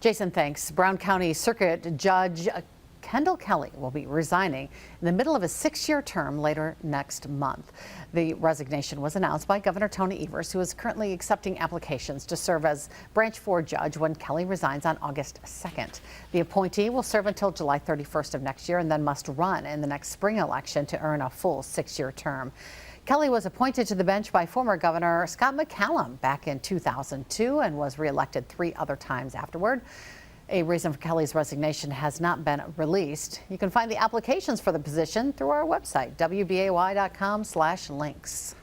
Jason, thanks. Brown County Circuit Judge Kendall Kelly will be resigning in the middle of a 6-year term later next month. The resignation was announced by Governor Tony Evers, who is currently accepting applications to serve as Branch 4 judge when Kelly resigns on August 2nd. The appointee will serve until July 31st of next year and then must run in the next spring election to earn a full 6-year term. Kelly was appointed to the bench by former Governor Scott McCallum back in 2002 and was reelected 3 other times afterward. A reason for Kelly's resignation has not been released. You can find the applications for the position through our website, wbay.com/links.